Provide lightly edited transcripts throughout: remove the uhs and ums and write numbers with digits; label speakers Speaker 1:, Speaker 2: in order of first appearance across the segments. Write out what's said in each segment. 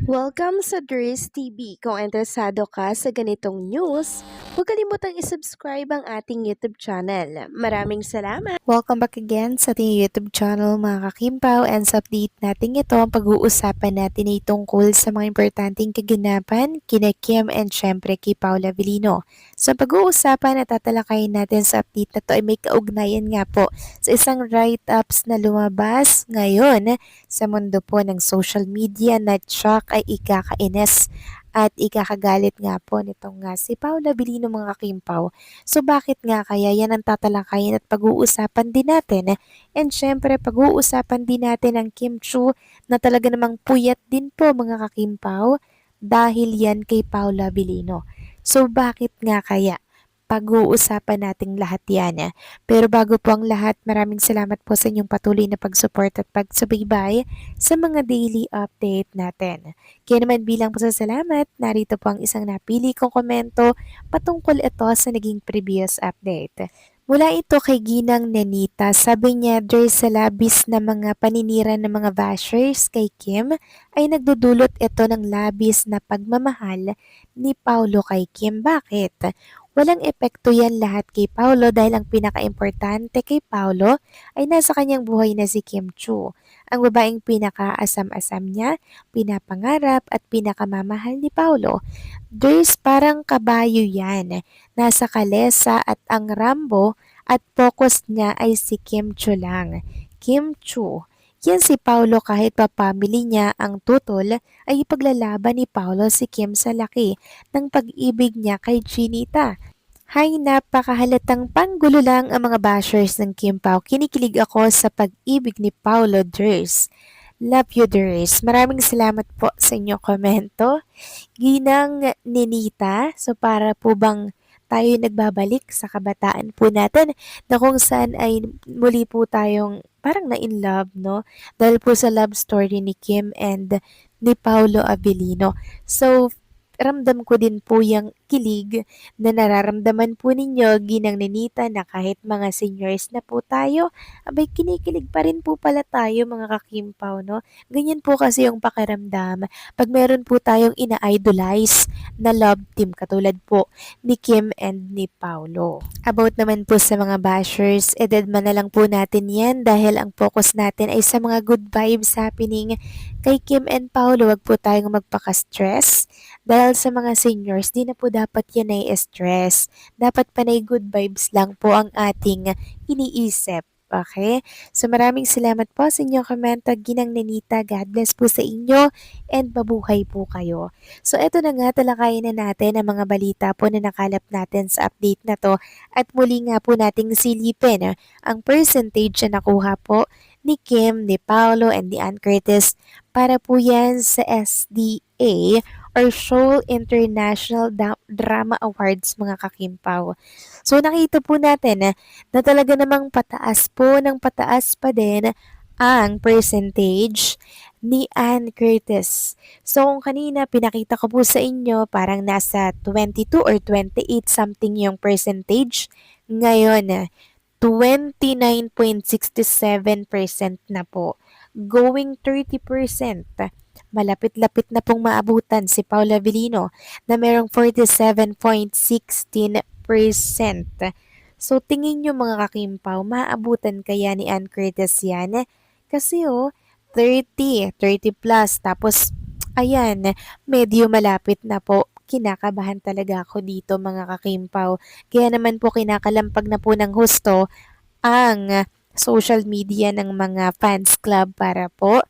Speaker 1: Welcome sa Dries TV. Kung interesado ka sa ganitong news, huwag kalimutang isubscribe ang ating YouTube channel. Maraming salamat!
Speaker 2: Welcome back again sa ating YouTube channel mga kakimpaw, and sa update natin ito ang pag-uusapan natin ay tungkol sa mga importanteng kaganapan kina Kim and syempre kay Paula Avellino. So pag-uusapan at tatalakayin natin sa update na to ay may kaugnayan nga po sa isang write-ups na lumabas ngayon sa mundo po ng social media na shock ay ikakainis at ikakagalit nga po nitong si Paula Avellino mga kakimpaw. So bakit nga kaya yan ang tatalakayin at pag-uusapan din natin? And syempre pag-uusapan din natin ang Kim Chu na talaga namang puyat din po mga kakimpaw dahil yan kay Paula Avellino. So bakit nga kaya? Pag-uusapan nating lahat yan. Pero bago po ang lahat, maraming salamat po sa inyong patuloy na pag-support at pagsubaybay sa mga daily update natin. Kaya naman bilang pasasalamat, narito po ang isang napili kong komento patungkol ito sa naging previous update. Mula ito kay Ginang Nenita, sabi niya dahil sa labis na mga paninira ng mga bashers kay Kim ay nagdudulot ito ng labis na pagmamahal ni Paulo kay Kim. Bakit? Walang epekto yan lahat kay Paulo dahil ang pinaka-importante kay Paulo ay nasa kanyang buhay na si Kim Chu. Ang babaeng pinaka-asam-asam niya, pinapangarap at pinakamamahal ni Paulo. There's parang kabayo yan. Nasa kalesa at ang Rambo at focus niya ay si Kim Chu lang. Kim Chu. Yan si Paulo kahit pa family niya ang tutol ay ipaglalaban ni Paulo si Kim sa laki ng pag-ibig niya kay Chinita. Hay, napakahalatang panggulo lang ang mga bashers ng Kim Pao. Kinikilig ako sa pag-ibig ni Paulo Ders. Love you, Ders. Maraming salamat po sa inyong komento. Ginang Ninita, so para po bang tayo nagbabalik sa kabataan po natin na kung saan ay muli po tayong parang na-in love, no? Dahil po sa love story ni Kim and ni Paulo Avellino. So, ramdam ko din po yung kilig na nararamdaman po ninyo ginang ninita na kahit mga seniors na po tayo, abay kinikilig pa rin po pala tayo mga kakimpaw, no? Ganyan po kasi yung pakiramdam pag meron po tayong ina-idolize na love team katulad po ni Kim and ni Paulo. About naman po sa mga bashers, edadman na lang po natin yan dahil ang focus natin ay sa mga good vibes happening kay Kim and Paulo. Wag po tayong magpaka-stress dahil sa mga seniors, di na po dapat yan ay stress. Dapat panay good vibes lang po ang ating iniisip. Okay? So maraming salamat po sa inyong komento, Ginang Nenita. God bless po sa inyo and mabuhay po kayo. So eto na nga, talakayin na natin ang mga balita po na nakalap natin sa update na to at muli nga po nating silipin ang percentage na nakuha po ni Kim, ni Paolo, and ni Ann Curtis para po yan sa SDA or Seoul International Drama Awards mga kakimpaw. So nakita po natin na talaga namang pataas po ng pataas pa din ang percentage ni Ann Curtis. So kung kanina pinakita ko po sa inyo parang nasa 22 or 28 something yung percentage. Ngayon 29.67% na po. Going 30%. Malapit-lapit na pong maabutan si Paula Avellino na merong 47.16%. So tingin nyo mga kakimpaw, maabutan kaya ni Ann Curtis yan? Kasi 30 plus, tapos ayan, medyo malapit na po. Kinakabahan talaga ako dito mga kakimpaw. Kaya naman po kinakalampag na po ng husto ang social media ng mga fans club para po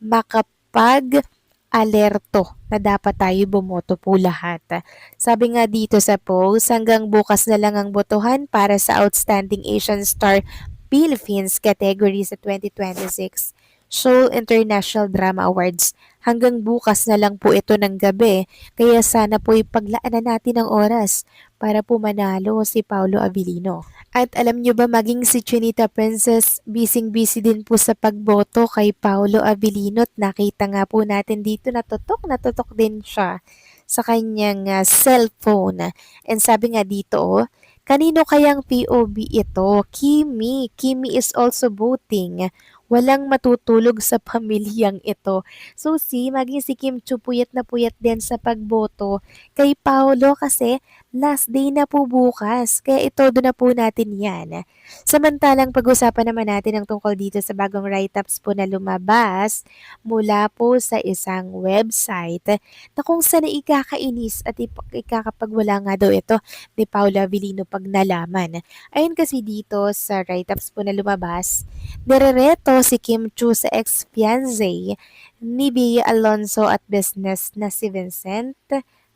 Speaker 2: makapag-alerto na dapat tayo bumoto po lahat. Sabi nga dito sa post, hanggang bukas na lang ang botohan para sa Outstanding Asian Star Philippines category sa 2026 Seoul International Drama Awards. Hanggang bukas na lang po ito ng gabi, kaya sana po ipaglaanan natin ang oras para po manalo si Paulo Avellino. At alam nyo ba maging si Chinita Princess, busy-busy din po sa pagboto kay Paulo Avellino at nakita nga po natin dito na tutok din siya sa kanyang cellphone. And sabi nga dito, kanino kayang POV ito? Kimi. Kimi is also voting. Walang matutulog sa pamilyang ito. So see, maging si Kim Chu puyat na puyat din sa pagboto kay Paolo kasi last day na po bukas. Kaya itodo na po natin yan. Samantalang pag-usapan naman natin ang tungkol dito sa bagong write-ups po na lumabas mula po sa isang website na kung saan ay ikakainis at ikakapagwala nga daw ito ni Paula Avellino pag nalaman. Ayun kasi dito sa write-ups po na lumabas, nirereto si Kim Chu sa ex-fiancé ni Bea Alonso at business na si Vincent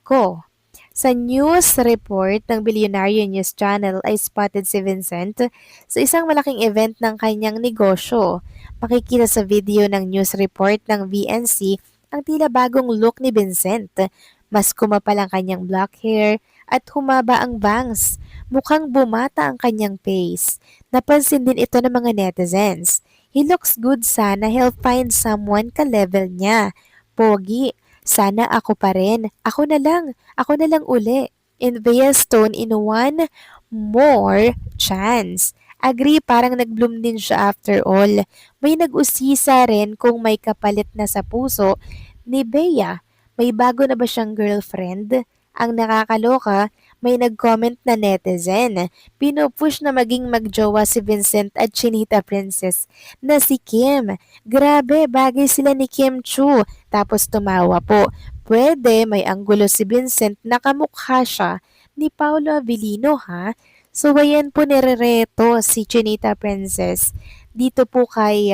Speaker 2: Ko. Sa news report ng Billionaire News Channel ay spotted si Vincent sa isang malaking event ng kanyang negosyo. Makikita sa video ng news report ng VNC ang tila bagong look ni Vincent. Mas kumapal ang kanyang black hair at humaba ang bangs. Mukhang bumata ang kanyang face. Napansin din ito ng mga netizens. He looks good, sana he'll find someone ka-level niya. Pogi, sana ako pa rin. Ako na lang uli. In Bea's tone in one more chance. Agree, parang nag-bloom din siya after all. May nag-usisa rin kung may kapalit na sa puso ni Bea. May bago na ba siyang girlfriend? Ang nakakaloka, may nag-comment na netizen. Pinupush na maging magjowa si Vincent at Chinita Princess na si Kim. Grabe, bagay sila ni Kim Chu. Tapos tumawa po. Pwede may anggulo si Vincent na kamukha siya ni Paolo Avellino ha. So ayan po nirereto si Chinita Princess. Dito po kay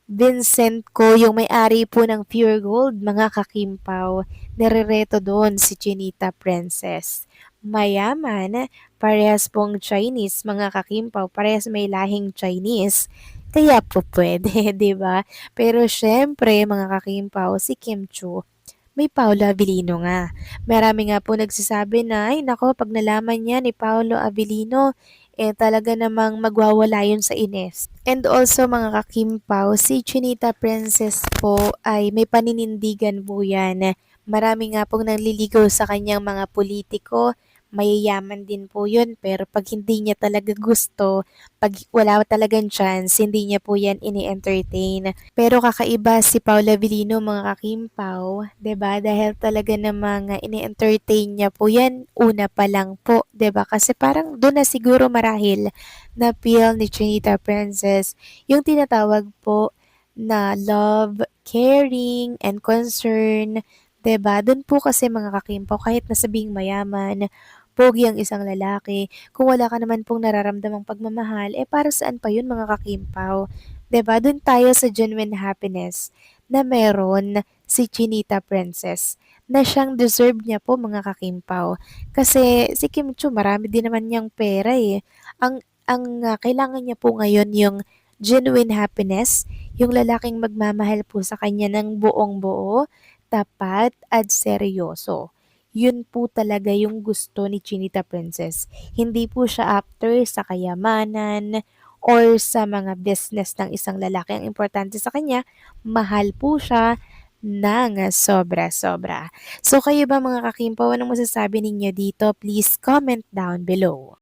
Speaker 2: Vincent Ko, yung may-ari po ng Pure Gold, mga kakimpaw. Nirereto doon si Chinita Princess. Mayaman, parehas pong Chinese, mga kakimpaw, parehas may lahing Chinese. Kaya po pwede, di ba? Pero syempre, mga kakimpaw, si Kim Chu, may Paolo Avellino nga. Marami nga po nagsasabi na, ay nako, pag nalaman niya ni Paolo Avellino, talaga namang magwawala yun sa Ines. And also mga kakimpaw, si Chinita Princess po ay may paninindigan po yan. Marami nga pong nanliligaw sa kanyang mga politiko, mayayaman din po yun, pero pag hindi niya talaga gusto, pag wala talagang chance, hindi niya po yan ini-entertain. Pero kakaiba si Paula Avellino mga kakimpaw, 'di ba? Dahil talaga namang ini-entertain niya po yan una pa lang po, 'di ba? Kasi parang doon na siguro marahil na feel ni Chinita Princess yung tinatawag po na love, caring, and concern. 'Di ba? Doon po kasi mga kakimpaw, kahit na sabihing mayaman, pogi ang isang lalaki, kung wala ka naman pong nararamdamang pagmamahal, para saan pa yun mga kakimpaw? 'Di ba? Doon tayo sa genuine happiness na meron si Chinita Princess na siyang deserve niya po mga kakimpaw. Kasi si Kim Chu marami din naman niyang pera eh. Ang kailangan niya po ngayon yung genuine happiness, yung lalaking magmamahal po sa kanya ng buong buo, tapat at seryoso. Yun po talaga yung gusto ni Chinita Princess. Hindi po siya after sa kayamanan or sa mga business ng isang lalaki. Ang importante sa kanya, mahal po siya ng sobra-sobra. So kayo ba mga kakimpaw, anong masasabi ninyo dito? Please comment down below.